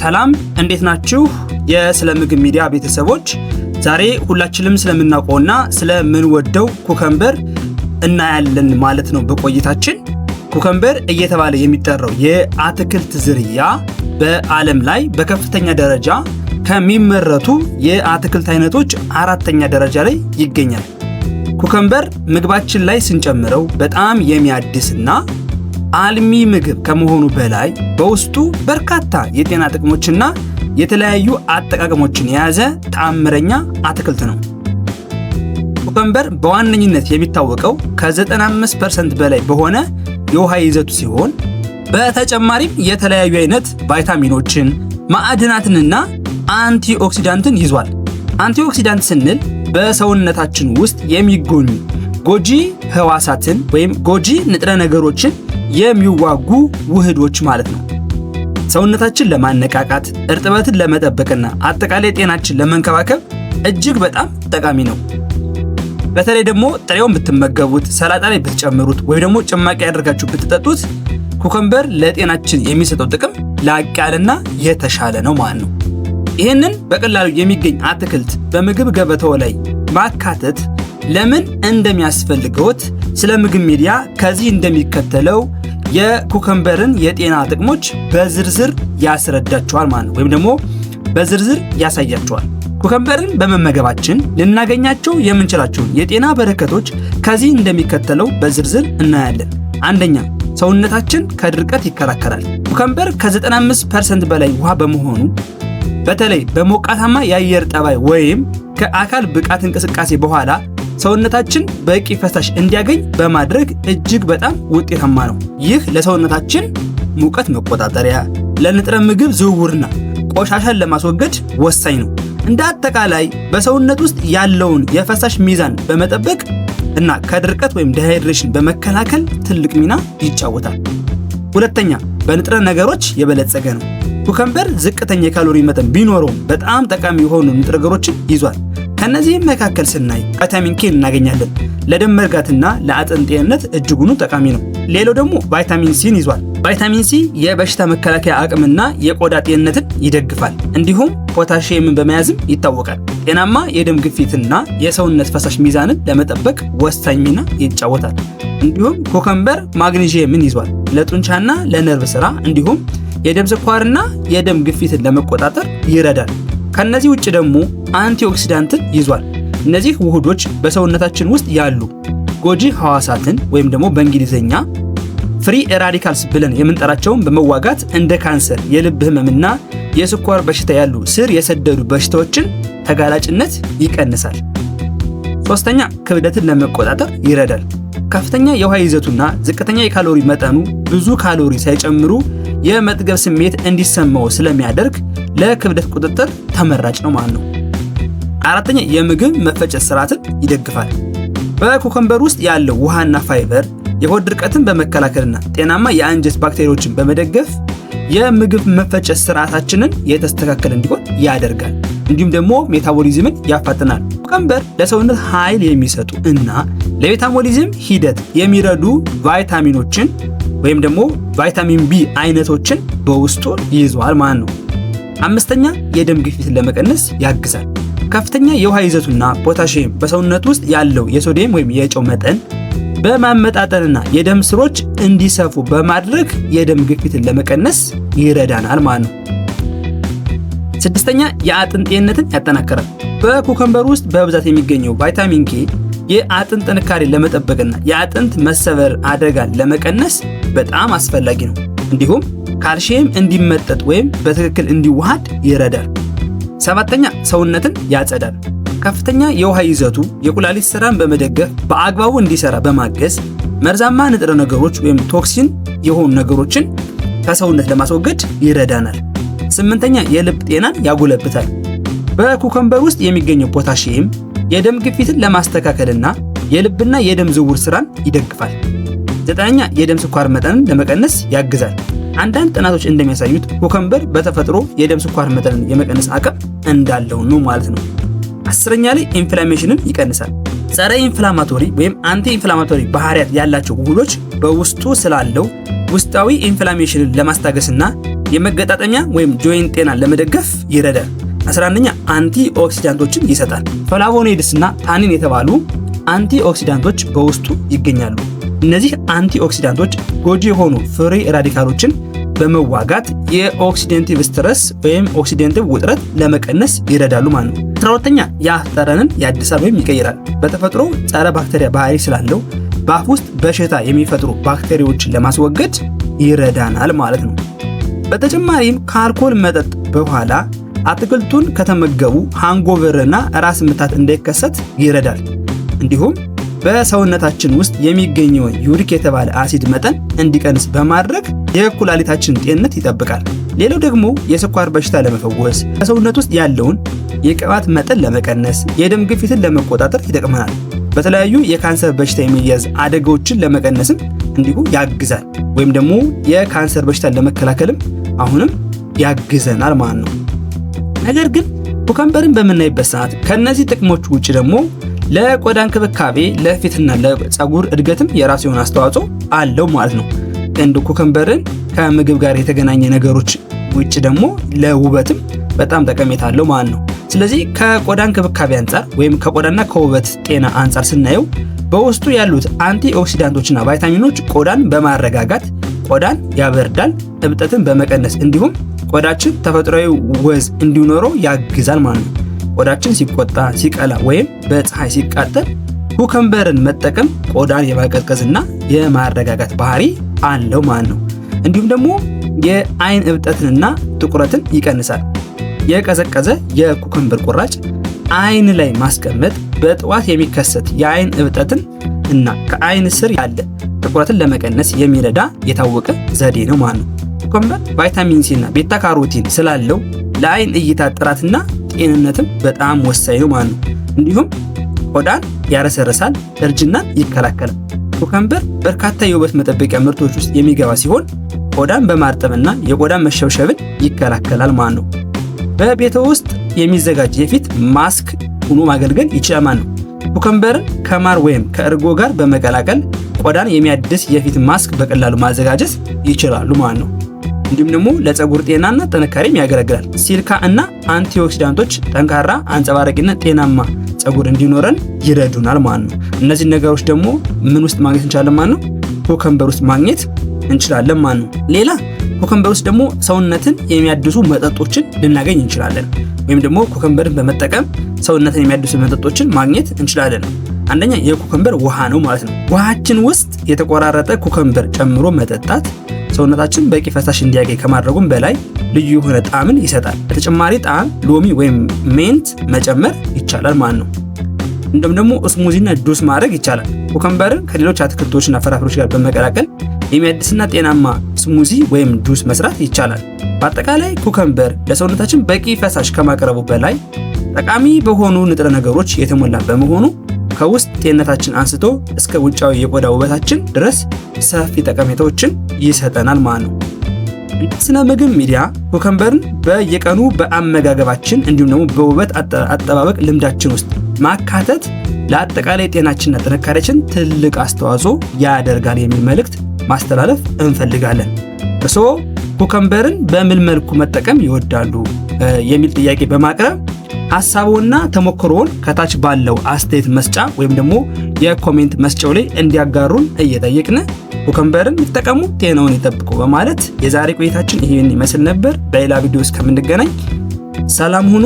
ሰላም እንዴት ናችሁ? የስለ ምግብ ሚዲያ ቤተሰቦች ዛሬ ሁላችንም ስለምናውቀውና ስለምንወደው ኩከምበር እናያለን ማለት ነው። በቆይታችን ኩከምበር እየተባለ የሚጠራው የአትክልት ዝርያ በዓለም ላይ በከፍተኛ ደረጃ ከሚመረቱ የአትክልት አይነቶች አራተኛ ደረጃ ላይ ይገኛል። ኩከምበር ምግባችን ላይ ስንጨምረው በጣም የሚያድስና አልሚ ምግብ ከመሆኑ በላይ በውስጡ በርካታ የጤና ጥቅሞችና የተለያዩ አጠቃቀሞችን የያዘ ተአምረኛ አትክልት ነው። ኩከምበር በዋነኝነት የሚታወቀው ከ95% በላይ በሆነ የውሃ ይዘቱ ሲሆን በተጨማሪም የተለያዩ አይነት ቫይታሚኖችን፣ ማዕድናትንና አንቲኦክሲዳንትን ይዟል። አንቲኦክሲዳንት ስንል በሰውነታችን ውስጥ የሚገኙ ጎጂ ህዋሳትን ወይም ጎጂ ንጥረ ነገሮችን የሚዋጉ ውህዶች ማለት ነው። ሰውነታችን ለማነቃቃት፣ እርጥበትን ለመጠበቅና አጠቃላይ ጤናችን ለመንከባከብ እጅግ በጣም ጠቃሚ ነው። በተለይ ደግሞ ጥሬውን ብትመገቡት፣ ሰላጣ ላይ ብትጨምሩት ወይ ደግሞ ጭማቂ አድርጋችሁ ብትጠጡት ኩከምበር ለጤናችን የሚሰጠው ጥቅም ላቅ ያለና የተሻለ ነው ማለት ነው። ይህንን በቀላሉ የሚገኝ አትክልት በምግብ ገበታው ላይ ማካተት ለምን እንደሚያስፈልገውት ስለ ምግብ ሚዲያ ከዚህ እንደሚከተለው የኩከምበርን የጤና ጥቅሞች በዝርዝር ያስረዳቸዋል ማለት ነው፣ ወይም ደግሞ በዝርዝር ያሳያቸዋል። ኩከምበርን በመመገባችን ልናገኛቸው የምንችላቸውን የጤና በረከቶች ከዚህ እንደሚከተለው በዝርዝር እናያለን። አንደኛ፣ ሰውነታችን ከድርቀት ይከላከላል። ኩከምበር ከ95% በላይ ውሃ በመሆኑ በተለይ በሞቃታማ የአየር ጠባይ ወይም ከአካል ብቃት እንቅስቃሴ በኋላ ሰውነታችን በቂ ፈሳሽ እንዲያገኝ በማድረግ እጅግ በጣም ውጤታማ ነው። ይህ ለሰውነታችን ሙቀት መቆጣጠሪያ፣ ለንጥረ ምግብ ዝውውርና ቆሻሻን ለማስወገድ ወሳኝ ነው። እንደ አጠቃላይ በሰውነት ውስጥ ያለውን የፈሳሽ ሚዛን በመጠበቅ እና ከድርቀት ወይም ዲሃይድሬሽን በመከላከል ትልቅ ሚና ይጫወታል። ሁለተኛ፣ በንጥረ ነገሮች የበለጸገ ነው። ኩከምበር ዝቅተኛ የካሎሪ መጠን ቢኖረውም በጣም ጠቃሚ የሆኑ ንጥረ ነገሮችን ይዟል። ከነዚህም መካከል ስናይ ቫይታሚን ኬ እናገኛለን። ለደም መርጋትና ለአጥንት ጤንነት እጅጉኑ ጠቃሚ ነው። ሌላው ደግሞ ቫይታሚን ሲን ይዟል። ቫይታሚን ሲ የበሽታ መከላከያ አቅምና የቆዳ ጤንነትን ይደግፋል። እንዲሁም ፖታሺየምን በመያዝም ይታወቃል። ጤናማ የደም ግፊትና የሰውነት ፈሳሽ ሚዛንን ለመጠበቅ ወሳኝ ሚና ይጫወታል። እንዲሁም ኩከምበር ማግኔዥየምን ይዟል። ለጡንቻና ለነርቭ ስራ እንዲሁም የደም ስኳርና የደም ግፊትን ለመቆጣጠር ይረዳል። ከነዚህ ውጭ ደግሞ አንቲኦክሲዳንትን ይዟል። እነዚህ ውህዶች በሰውነታችን ውስጥ ያሉ ጎጂ ህዋሳትን ወይም ደግሞ በእንግሊዝኛ ፍሪ ራዲካልስ ብለን የምንጠራቸውን በመዋጋት እንደ ካንሰር፣ የልብ ህመምና የስኳር በሽታ ያሉ ስር የሰደዱ በሽታዎችን ተጋላጭነት ይቀንሳል። ሶስተኛ፣ ክብደትን ለመቆጣጠር ይረዳል። ከፍተኛ የውሃ ይዘቱና ዝቅተኛ የካሎሪ መጠኑ ብዙ ካሎሪ ሳይጨምሩ የመጥገብ ስሜት እንዲሰማው ስለሚያደርግ ለክብደት ቁጥጥር ተመራጭ ነው ማለት ነው። አራተኛ፣ የምግብ መፈጨት ስርዓትን ይደግፋል። በኩከምበር ውስጥ ያለው ውሃና ፋይበር የሆድ ድርቀትን በመከላከልና ጤናማ የአንጀት ባክቴሪያዎችን በመደገፍ የምግብ መፈጨት ስርዓታችንን የተስተካከለ እንዲሆን ያደርጋል። እንዲሁም ደግሞ ሜታቦሊዝምን ያፋጥናል። ኩከምበር ለሰውነት ኃይል የሚሰጡ እና ለሜታቦሊዝም ሂደት የሚረዱ ቫይታሚኖችን ወይም ደግሞ ቫይታሚን ቢ አይነቶችን በውስጡ ይዟል ማለት ነው። አምስተኛ፣ የደም ግፊትን ለመቀነስ ያግዛል። ከፍተኛ የውሃ ይዘቱና ፖታሺየም በሰውነት ውስጥ ያለው የሶዲየም ወይም የጨው መጠን በማመጣጠንና የደም ስሮች እንዲሰፉ በማድረግ የደም ግፊትን ለመቀነስ ይረዳናል ማለት ነው። ስድስተኛ፣ የአጥንት ጤንነትን ያጠናክራል። በኩከምበር ውስጥ በብዛት የሚገኘው ቫይታሚን ኬ የአጥንት ጥንካሬን ለመጠበቅና የአጥንት መሰበር አደጋን ለመቀነስ በጣም አስፈላጊ ነው። እንዲሁም ካልሲየም እንዲመጠጥ ወይም በትክክል እንዲዋሃድ ይረዳል። ሰባተኛ፣ ሰውነትን ያጸዳል። ከፍተኛ የውሃ ይዘቱ የኩላሊት ስራን በመደገፍ በአግባቡ እንዲሰራ በማገዝ መርዛማ ንጥረ ነገሮች ወይም ቶክሲን የሆኑ ነገሮችን ከሰውነት ለማስወገድ ይረዳናል። ስምንተኛ፣ የልብ ጤናን ያጎለብታል። በኩከምበር ውስጥ የሚገኘው ፖታሺየም የደም ግፊትን ለማስተካከልና የልብና የደም ዝውውር ስራን ይደግፋል። ዘጠነኛ፣ የደም ስኳር መጠንን ለመቀነስ ያግዛል። አንዳንድ ጥናቶች እንደሚያሳዩት ኩከምበር በተፈጥሮ የደም ስኳር መጠንን የመቀነስ አቅም እንዳለው ነው ማለት ነው። አስረኛ ላይ ኢንፍላሜሽንን ይቀንሳል። ጸረ ኢንፍላማቶሪ ወይም አንቲ ኢንፍላማቶሪ ባህሪያት ያላቸው ውህዶች በውስጡ ስላለው ውስጣዊ ኢንፍላሜሽንን ለማስታገስና የመገጣጠሚያ ወይም ጆይንት ጤናን ለመደገፍ ይረዳል። 11ኛ አንቲ ኦክሲዳንቶችን ይሰጣል። ፍላቮኖይድስ እና ታኒን የተባሉ አንቲ ኦክሲዳንቶች በውስጡ ይገኛሉ። እነዚህ አንቲ ኦክሲዳንቶች ጎጂ የሆኑ ፍሪ ራዲካሎችን በመዋጋት የኦክሲዴንቲቭ ስትረስ ወይም ኦክሲዴንቲቭ ውጥረት ለመቀነስ ይረዳሉ ማለት ነው። 12ኛ የአፍ ጠረንን ያድሳል ወይም ይቀይራል። በተፈጥሮ ጸረ ባክቴሪያ ባህሪ ስላለው በአፍ ውስጥ በሽታ የሚፈጥሩ ባክቴሪያዎችን ለማስወገድ ይረዳናል ማለት ነው። በተጨማሪም ከአልኮል መጠጥ በኋላ አትክልቱን ከተመገቡ ሃንጎቨርና ራስ ምታት እንዳይከሰት ይረዳል። እንዲሁም በሰውነታችን ውስጥ የሚገኘውን ዩሪክ የተባለ አሲድ መጠን እንዲቀንስ በማድረግ የኩላሊታችን ጤንነት ይጠብቃል። ሌላው ደግሞ የስኳር በሽታ ለመፈወስ፣ በሰውነት ውስጥ ያለውን የቅባት መጠን ለመቀነስ፣ የደም ግፊትን ለመቆጣጠር ይጠቅመናል። በተለያዩ የካንሰር በሽታ የሚያዝ አደጋዎችን ለመቀነስም እንዲሁ ያግዛል። ወይም ደግሞ የካንሰር በሽታን ለመከላከልም አሁንም ያግዘናል ማለት ነው። ነገር ግን ኩከምበርን በምናይበት ሰዓት ከነዚህ ጥቅሞች ውጭ ደግሞ ለቆዳ እንክብካቤ፣ ለፊትና ለፀጉር እድገትም የራሱ የሆነ አስተዋጽኦ አለው ማለት ነው። እንደ ኩከምበርን ከምግብ ጋር የተገናኘ ነገሮች ውጭ ደግሞ ለውበትም በጣም ጠቀሜታ አለው ማለት ነው። ስለዚህ ከቆዳ እንክብካቤ አንጻር ወይም ከቆዳና ከውበት ጤና አንጻር ስናየው በውስጡ ያሉት አንቲ ኦክሲዳንቶችና ቫይታሚኖች ቆዳን በማረጋጋት ቆዳን ያበርዳል፣ እብጠትን በመቀነስ እንዲሁም ቆዳችን ተፈጥሯዊ ወዝ እንዲኖረው ያግዛል ማለት ነው። ቆዳችን ሲቆጣ፣ ሲቀላ ወይም በፀሐይ ሲቃጠል ኩከምበርን መጠቀም ቆዳን የማቀዝቀዝና የማረጋጋት ባህሪ አለው ማለት ነው። እንዲሁም ደግሞ የአይን እብጠትንና ጥቁረትን ይቀንሳል። የቀዘቀዘ የኩከምበር ቁራጭ አይን ላይ ማስቀመጥ በጠዋት የሚከሰት የአይን እብጠትን እና ከአይን ስር ያለ ጥቁረትን ለመቀነስ የሚረዳ የታወቀ ዘዴ ነው ማለት ነው። ኩከምበር ቫይታሚን ሲ እና ቤታ ካሮቲን ስላለው ለአይን እይታ ጥራትና ጤንነትም በጣም ወሳኝ ነው ማለት ነው። እንዲሁም ቆዳን ያረሰርሳል፣ እርጅናን ይከላከላል። ኩከምበር በርካታ የውበት መጠበቂያ ምርቶች ውስጥ የሚገባ ሲሆን ቆዳን በማርጠብና የቆዳን መሸብሸብን ይከላከላል ማለት ነው። በቤት ውስጥ የሚዘጋጅ የፊት ማስክ ሆኖ ማገልገል ይችላል ማለት ነው። ኩከምበርን ከማር ወይም ከእርጎ ጋር በመቀላቀል ቆዳን የሚያድስ የፊት ማስክ በቀላሉ ማዘጋጀት ይችላሉ ማለት ነው። እንዲሁም ደግሞ ለፀጉር ጤናና ጥንካሬም ያገለግላል። ሲሊካ እና አንቲኦክሲዳንቶች ጠንካራ፣ አንጸባራቂና ጤናማ ፀጉር እንዲኖረን ይረዱናል ማለት ነው። እነዚህ ነገሮች ደግሞ ምን ውስጥ ማግኘት እንችላለን ማለት ነው? ኩከምበር ውስጥ ማግኘት እንችላለን ማለት ነው። ሌላ ኩከምበር ውስጥ ደግሞ ሰውነትን የሚያድሱ መጠጦችን ልናገኝ እንችላለን። ወይም ደግሞ ኩከምበርን በመጠቀም ሰውነትን የሚያድሱ መጠጦችን ማግኘት እንችላለን። አንደኛ የኩከምበር ውሃ ነው ማለት ነው። ውሃችን ውስጥ የተቆራረጠ ኩከምበር ጨምሮ መጠጣት ሰውነታችን በቂ ፈሳሽ እንዲያገኝ ከማድረጉም በላይ ልዩ የሆነ ጣዕምን ይሰጣል። በተጨማሪ ጣዕም ሎሚ ወይም ሜንት መጨመር ይቻላል ማለት ነው። እንደም ደግሞ ስሙዚና ጁስ ማድረግ ይቻላል። ኩከምበርን ከሌሎች አትክልቶችና ፍራፍሬዎች ጋር በመቀላቀል የሚያድስና ጤናማ ስሙዚ ወይም ጁስ መስራት ይቻላል። በአጠቃላይ ኩከምበር ለሰውነታችን በቂ ፈሳሽ ከማቅረቡ በላይ ጠቃሚ በሆኑ ንጥረ ነገሮች የተሞላ በመሆኑ ከውስጥ ጤንነታችን አንስቶ እስከ ውጫዊ የቆዳ ውበታችን ድረስ ሰፊ ጠቀሜታዎችን ይሰጠናል ማለት ነው። ስለ ምግብ ሚዲያ ኩከምበርን በየቀኑ በአመጋገባችን እንዲሁም ደግሞ በውበት አጠባበቅ ልምዳችን ውስጥ ማካተት ለአጠቃላይ ጤናችንና ጥንካሬያችን ትልቅ አስተዋጽኦ ያደርጋል የሚል መልእክት ማስተላለፍ እንፈልጋለን። እርስዎ ኩከምበርን በምን መልኩ መጠቀም ይወዳሉ የሚል ጥያቄ በማቅረብ ሐሳቡና ተሞክሮውን ከታች ባለው አስተያየት መስጫ ወይም ደግሞ የኮሜንት መስጫው ላይ እንዲያጋሩን እየጠየቅን ኩከምበርን ይጠቀሙ፣ ጤናውን ይጠብቁ በማለት የዛሬ ቆይታችን ይሄን ይመስል ነበር። በሌላ ቪዲዮ እስከምንገናኝ ሰላም ሁኑ።